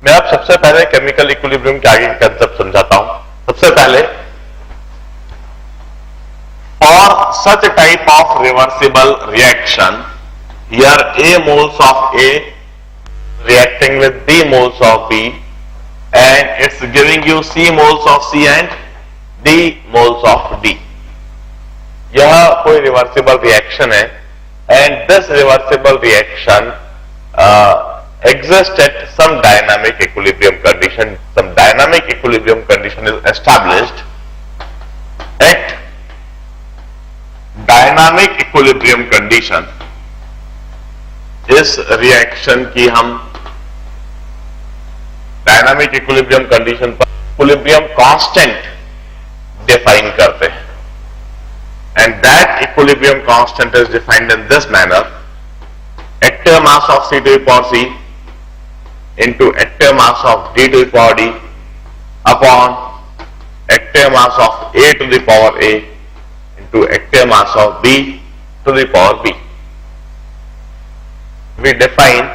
मैं अब सबसे पहले केमिकल इक्विलिब्रियम के आगे का कंसेप्ट समझाता हूं। सबसे पहले, for such type of reversible reaction, here A moles of A reacting with B moles of B and it's giving you C moles of C and D moles of D. यह कोई reversible reaction है and this reversible reaction exists at some dynamic equilibrium condition. Some dynamic equilibrium condition is established at dynamic equilibrium condition. इस reaction की हम dynamic equilibrium condition पर equilibrium constant define करते हैं and that equilibrium constant is defined in this manner: active mass of C to the power C into active mass of D to the power D upon active mass of A to the power A into active mass of B to the power B. We define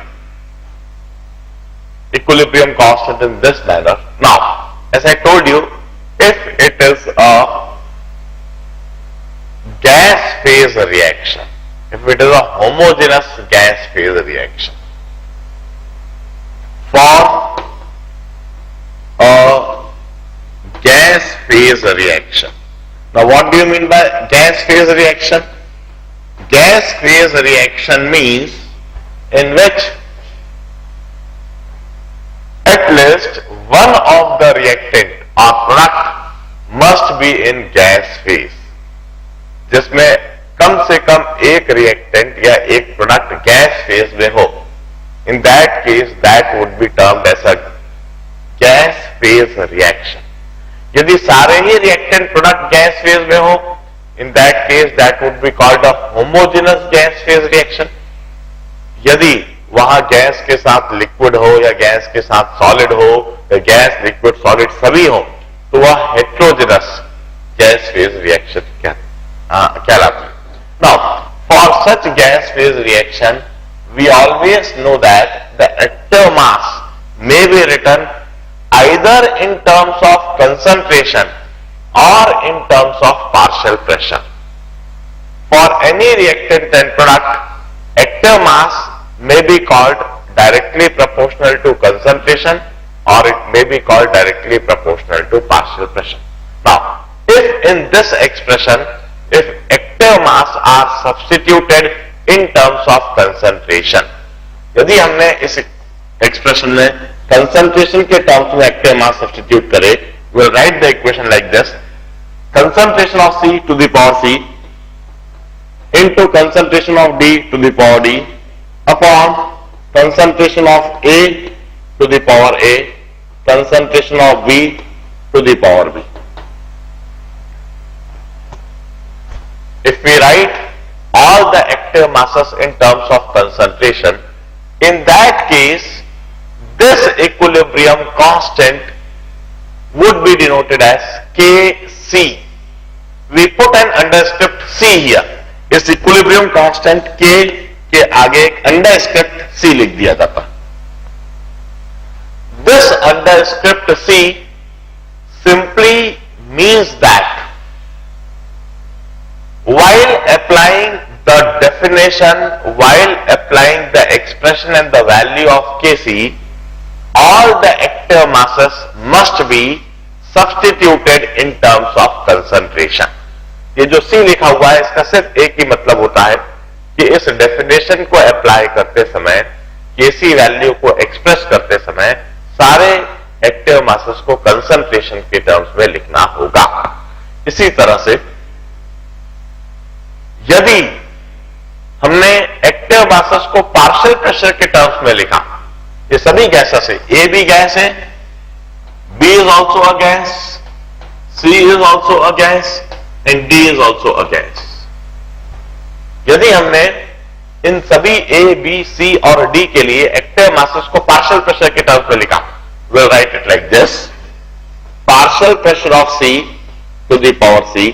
equilibrium constant in this manner. Now, as I told you, if it is a gas phase reaction, if it is a homogeneous gas phase reaction, for a gas phase reaction. Now, what do you mean by gas phase reaction? Gas phase reaction means in which at least one of the reactant or product must be in gas phase, जिसमें कम से कम एक reactant या एक product gas phase में हो. In that case, that would be termed as a gas phase reaction. यदि सारे ही reactant product gas phase में हो, in that case that would be called a homogeneous gas phase reaction. यदि वहां gas के साथ लिक्विड हो या गैस के साथ सॉलिड हो या गैस लिक्विड सॉलिड सभी हो, तो वह हेट्रोजेनस गैस फेज रिएक्शन कहलाता है. Now, for such gas phase reaction we always know that the active mass may be written either in terms of concentration or in terms of partial pressure. For any reactant and product, active mass may be called directly proportional to concentration or it may be called directly proportional to partial pressure. Now, if in this expression, if active mass are substituted in terms of concentration, यदि हमने इस expression में concentration के terms में active mass substitute करे, we'll write the equation like this: concentration of C to the power C into concentration of D to the power D upon concentration of A to the power A, concentration of B to the power B. If we write all the active masses in terms of concentration, in that case, this equilibrium constant would be denoted as Kc. We put an underscript C here. इस equilibrium constant K के आगे एक underscript C लिख दिया जाता. This underscript C simply means that while applying the definition, while applying the expression and the value of Kc, all the active masses must be substituted in terms of concentration. ये जो C लिखा हुआ है, इसका सिर्फ एक ही मतलब होता है कि इस डेफिनेशन को अप्लाई करते समय, Kc वैल्यू को एक्सप्रेस करते समय, सारे एक्टिव मासेस को कंसंट्रेशन के टर्म्स में लिखना होगा. इसी तरह से यदि हमने एक्टिव मासेस को पार्शियल प्रेशर के टर्म्स में लिखा, ये सभी गैसेस है, ए भी गैस है, B is also a gas, C is also a gas and D is also a gas. यदि हमने इन सभी ए, बी, सी और डी के लिए एक्टिव मासेस को पार्शियल प्रेशर के टर्म्स में लिखा, we'll write it like this: partial pressure of C to the power C,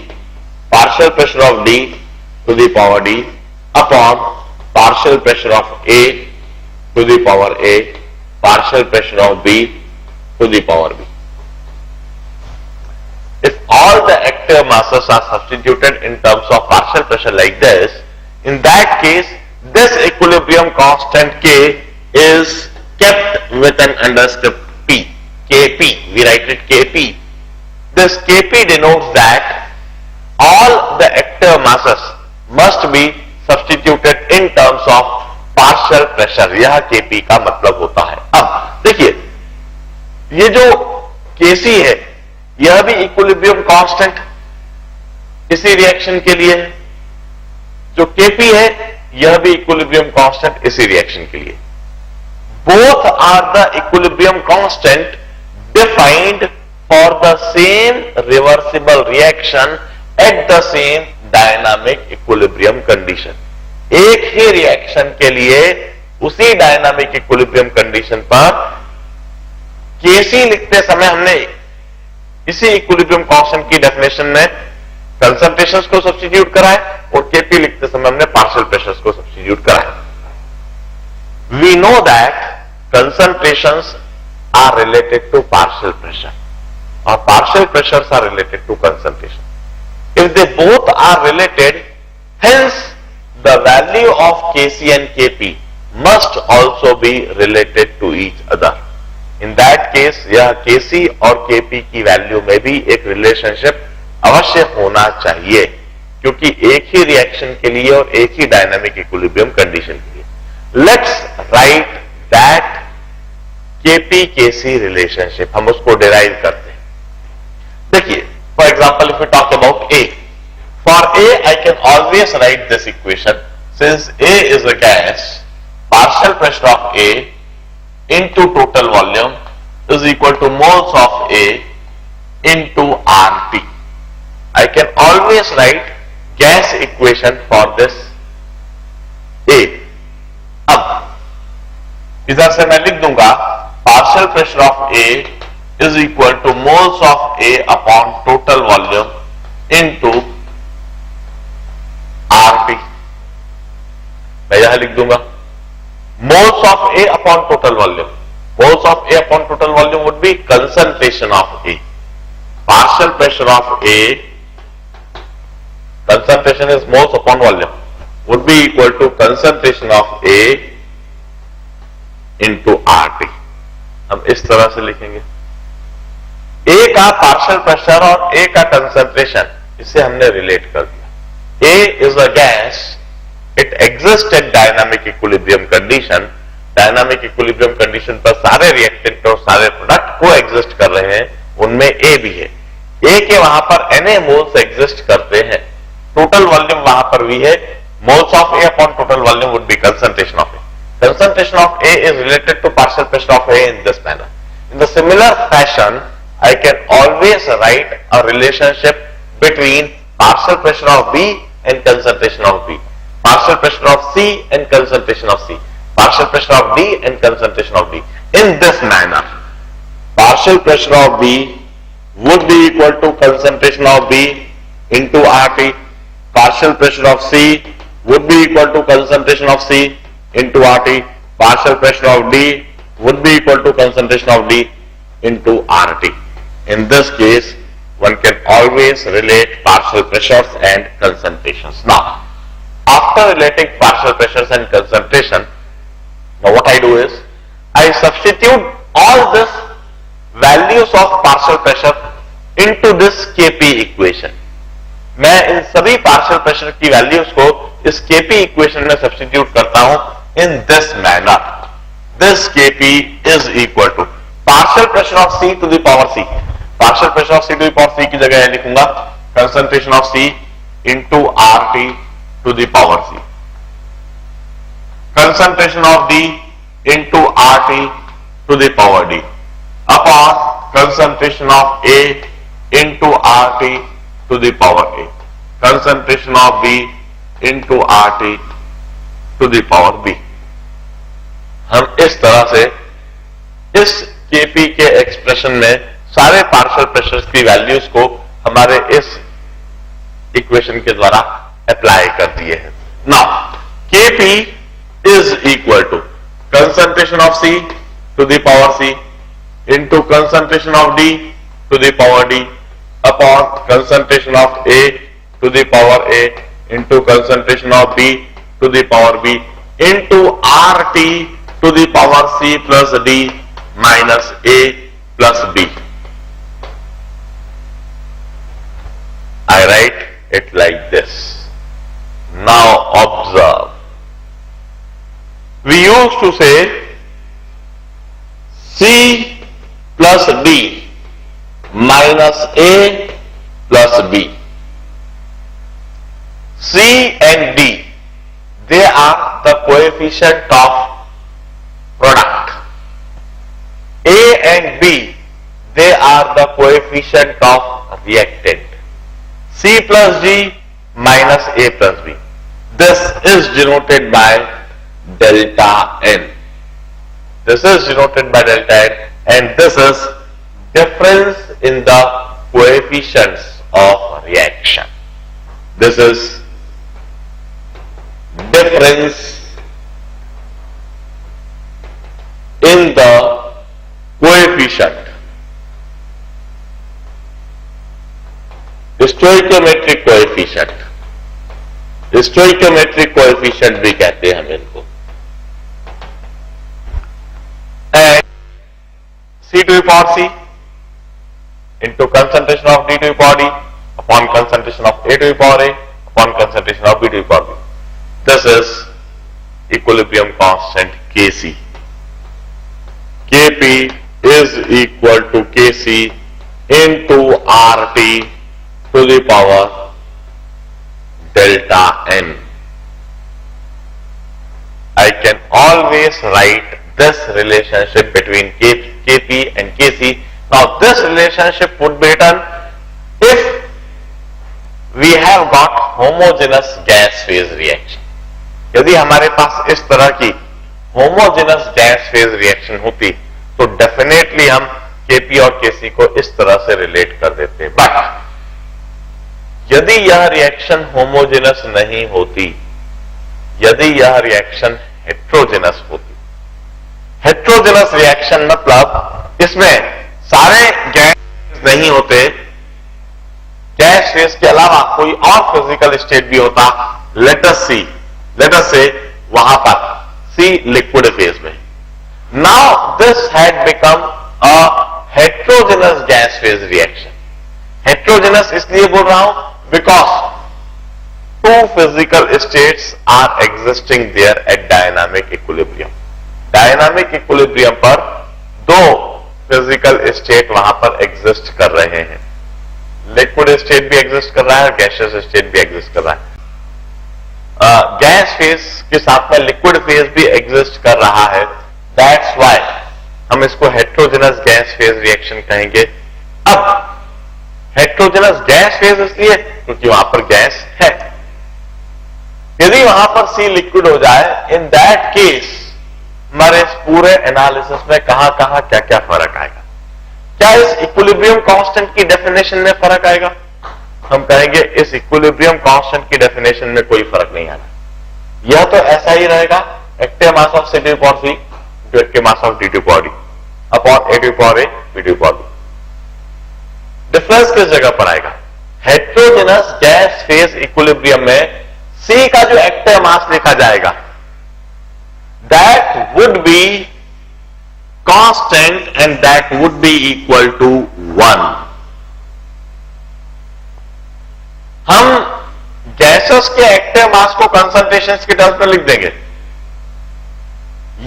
partial pressure of D to the power D upon partial pressure of A to the power A, partial pressure of B to the power B. If all the active masses are substituted in terms of partial pressure like this, in that case, this equilibrium constant K is kept with an underscript P, Kp, we write it Kp. This Kp denotes that all the active masses must be substituted in terms of partial pressure. यह Kp का मतलब होता है. अब देखिए, ये जो Kc है, यह भी इक्विलिब्रियम कांस्टेंट इसी रिएक्शन के लिए है. जो Kp है, यह भी इक्विलिब्रियम कांस्टेंट इसी रिएक्शन के लिए. Both are the equilibrium constant defined for the same reversible reaction at the same dynamic equilibrium condition. एक ही रिएक्शन के लिए उसी डायनामिक इक्विलिब्रियम कंडीशन पर Kc लिखते समय हमने इसी इक्विलिब्रियम कांस्टेंट की डेफिनेशन में कंसंट्रेशंस को सब्स्टिट्यूट करा है और Kp लिखते समय हमने पार्शियल प्रेशर्स को सब्स्टिट्यूट करा है. We know that concentrations are related to partial pressure or partial pressures are related to concentration. If they both are related, hence the value of Kc and Kp must also be related to each other. In that case, यह Kc और Kp की value में भी एक relationship अवश्य होना चाहिए, क्योंकि एक ही रिएक्शन के लिए और एक ही डायनामिक इक्विलिब्रियम कंडीशन के लिए. Let's write that Kp-Kc relationship. हम उसको डिराइव करते हैं. देखिए, for example, if we talk about A, for A I can always write this equation. Since A is a gas, partial pressure of A into total volume is equal to moles of A into RT. I can always write gas equation for this A. अब इधर से मैं लिख दूंगा partial pressure of A is equal to moles of A upon total volume into RT. मैं यह लिख दूंगा moles of A upon total volume. Moles of A upon total volume would be concentration of A. Partial pressure of A, concentration is moles upon volume, would be equal to concentration of A into RT. हम इस तरह से लिखेंगे. A का partial pressure और A का concentration, इसे हमने रिलेट कर दिया. A is a gas, it exists at dynamic equilibrium condition. Dynamic equilibrium condition पर सारे रिएक्टेंट और सारे प्रोडक्ट को एग्जिस्ट कर रहे हैं, उनमें A भी है. A के वहां पर Na मोल्स एग्जिस्ट करते हैं. टोटल वॉल्यूम वहां पर भी है. Moles of A upon total volume would be concentration of A. Concentration of A is related to partial pressure of A in this manner. In the similar fashion, I can always write a relationship between partial pressure of B and concentration of B, partial pressure of C and concentration of C, partial pressure of D and concentration of D. In this manner, partial pressure of B would be equal to concentration of B into RT. Partial pressure of C would be equal to concentration of C into RT. Partial pressure of D would be equal to concentration of D into RT. In this case, one can always relate partial pressures and concentrations. Now, after relating partial pressures and concentration, now what I do is, I substitute all this values of partial pressure into this Kp equation. मैं इन सभी partial pressure की values को इस Kp equation में substitute करता हूं in this manner. This Kp is equal to partial pressure of C to the power C. Partial pressure of C to the power C की जगह लिखूंगा concentration of C into RT to the power C. Concentration of D into RT to the power D upon concentration of A into RT to the power A. Concentration of B into RT to the power B. हम इस तरह से इस Kp के expression में सारे partial pressures की values को हमारे इस इक्वेशन के द्वारा अप्लाई कर दिए हैं. Now Kp is equal to concentration of C to the power C into concentration of D to the power D upon concentration of A to the power A into concentration of B to the power B into RT to the power C plus D minus A plus B. I write it like this. Now observe. We used to say C plus D minus A plus B. C and D, they are the coefficient of product. A and B, they are the coefficient of reactant. C plus D minus A plus B. This is denoted by delta N. This is denoted by delta N, and this is difference in the coefficients of reaction. This is difference in the coefficient. Stoichiometric coefficient. Stoichiometric coefficient भी कहते हैं हम इनको. And C to the power C into concentration of D to the power D upon concentration of A to the power A upon concentration of B to the power B. This is equilibrium constant Kc. Kp is equal to Kc into RT to the power delta N. I can always write this relationship between Kp and Kc. Now this relationship would be written if we have got homogeneous gas phase reaction. यदि हमारे पास इस तरह की homogeneous gas phase reaction होती तो definitely हम Kp और Kc को इस तरह से रिलेट कर देते. बट यदि यह रिएक्शन होमोजेनस नहीं होती, यदि यह रिएक्शन हेट्रोजेनस होती, हेट्रोजेनस रिएक्शन मतलब इसमें सारे गैस नहीं होते, गैस फेज के अलावा कोई और फिजिकल स्टेट भी होता, लेट अस से वहां पर सी लिक्विड फेज में. Now this had become a heterogeneous gas phase reaction. Heterogeneous इसलिए बोल रहा हूं because two physical states are existing there at dynamic equilibrium. Dynamic equilibrium पर दो physical state वहां पर exist कर रहे हैं. Liquid state भी exist कर रहा है और gaseous state भी exist कर रहा है. गैस फेज के साथ में लिक्विड फेज भी एग्जिस्ट कर रहा है. दैट्स व्हाई हम इसको हेट्रोजेनस गैस फेज रिएक्शन कहेंगे. अब हेट्रोजेनस गैस फेज इसलिए क्योंकि वहां पर गैस है. यदि वहां पर सी लिक्विड हो जाए, इन दैट केस हमारे इस पूरे एनालिसिस में कहां कहां क्या क्या फर्क आएगा. क्या इस इक्विलिब्रियम कांस्टेंट की डेफिनेशन में फर्क आएगा? हम कहेंगे इस इक्विलिब्रियम कांस्टेंट की डेफिनेशन में कोई फर्क नहीं आना. यह तो ऐसा ही रहेगा, active mass of C to power C to active mass of D to power D upon A to power A B to power B. Difference किस जगह पर आएगा? हेट्रोजेनस गैस फेज इक्विलिब्रियम में सी का जो एक्टिव मास लिखा जाएगा that would be constant and that would be equal to 1. हम गैसेस के एक्टिव मास को कंसंट्रेशन के टर्म्स में लिख देंगे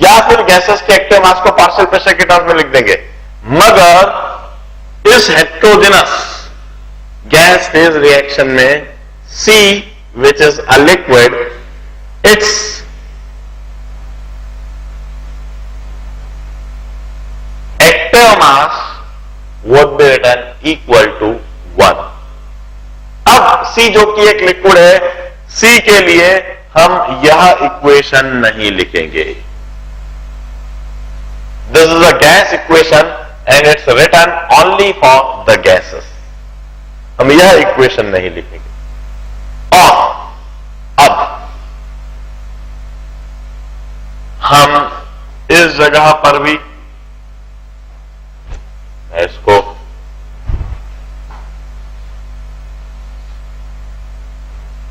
या फिर गैसेस के एक्टिव मास को पार्शियल प्रेशर के टर्म्स में लिख देंगे, मगर इस हेट्रोजेनस गैस फेज रिएक्शन में C which is a liquid, its active mass would be written equal to 1. अब C जो कि एक लिक्विड है, C के लिए हम यह इक्वेशन नहीं लिखेंगे. This is a gas equation and it's written only for the gases. हम यह इक्वेशन नहीं लिखेंगे. और अब हम इस जगह पर भी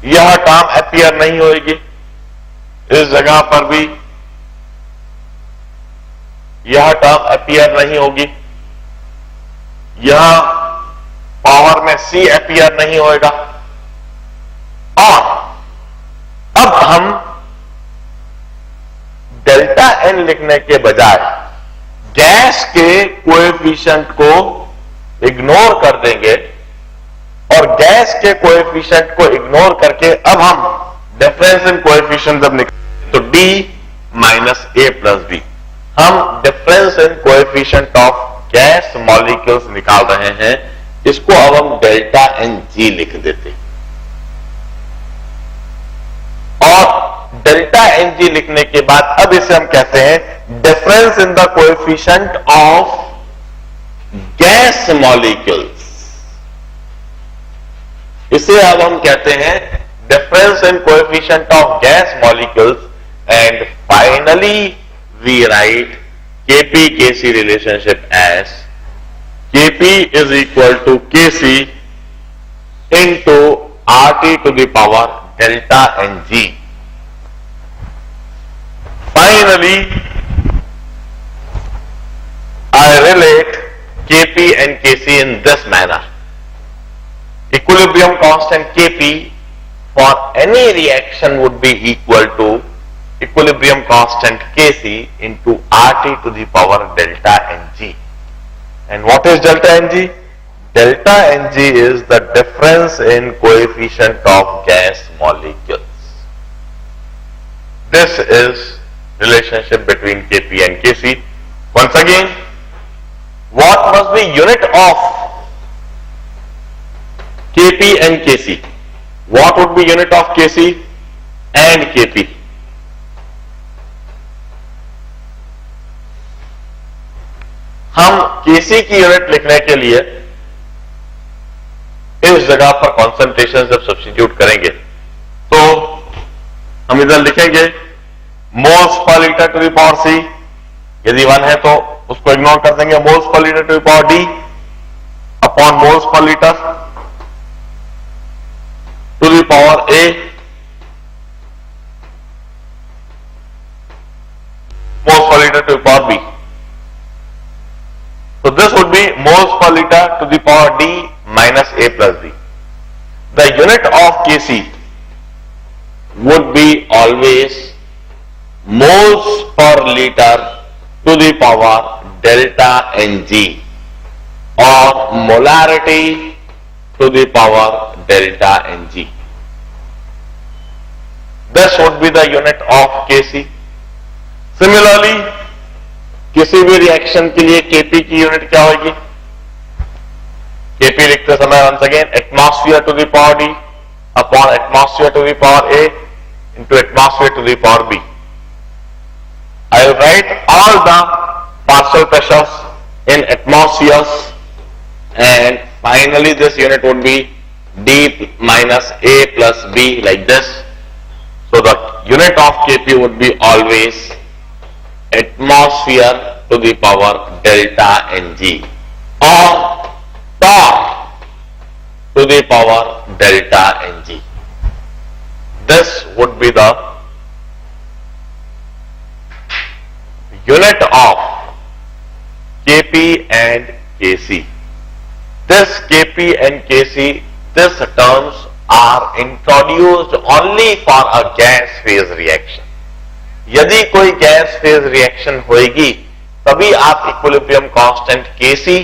यह टर्म अपीयर नहीं होगी, इस जगह पर भी यह टर्म अपीयर नहीं होगी, यह पावर में c अपीयर नहीं होगा। और अब हम डेल्टा n लिखने के बजाय गैस के कोएफिशिएंट को इग्नोर कर देंगे, और गैस के कोएफिशिएंट को इग्नोर करके अब हम डिफरेंस इन कोएफिशिएंट जब निकालेंगे तो d minus a plus b, हम difference in coefficient of gas molecules निकाल रहे हैं, इसको अब हम डेल्टा एन जी लिख देते हैं। और डेल्टा एन जी लिखने के बाद अब इसे हम कहते हैं difference in the coefficient of gas molecules. इसे अब हम कहते हैं difference in coefficient of gas molecules, and finally we write Kp Kc relationship as Kp is equal to Kc into RT to the power delta Ng. Finally, I relate Kp and Kc in this manner. Equilibrium constant Kp for any reaction would be equal to equilibrium constant Kc into RT to the power delta Ng. And what is delta Ng? Delta Ng is the difference in coefficient of gas molecules. This is relationship between Kp and Kc. Once again, what must be unit of Kp and Kc? What would be unit of Kc and Kp? हम Kc की unit लिखने के लिए इस जगह पर concentration जब substitute करेंगे तो हम इधर लिखेंगे moles per litre to the power C, यदि 1 है तो उसको इग्नोर कर देंगे, moles per litre to the power D upon moles per litre to the power A moles per litre to the power B. So this would be moles per liter to the power D minus A plus D. The unit of Kc would be always moles per liter to the power delta Ng or molarity to the power delta Ng. This would be the unit of Kc. Similarly, किसी भी reaction के लिए Kp की unit क्या होगी? Kp लिखते समय once again atmosphere to the power D upon atmosphere to the power A into atmosphere to the power B. I will write all the partial pressures in atmospheres, and finally this unit would be D minus A plus B like this. So the unit of Kp would be always atmosphere to the power delta Ng or torque to the power delta Ng. This would be the unit of Kp and Kc. This Kp and Kc, these terms are introduced only for a gas phase reaction. यदि कोई gas phase reaction होगी तभी आप equilibrium constant Kc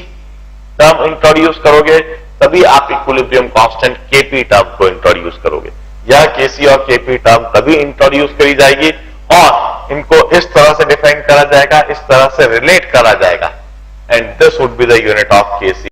term introduce करोगे, तभी आप equilibrium constant Kp term को introduce करोगे। यह Kc और Kp टर्म तभी इंट्रोड्यूस करी जाएगी और इनको इस तरह से डिफाइन करा जाएगा, इस तरह से रिलेट करा जाएगा, and this would be the unit of Kc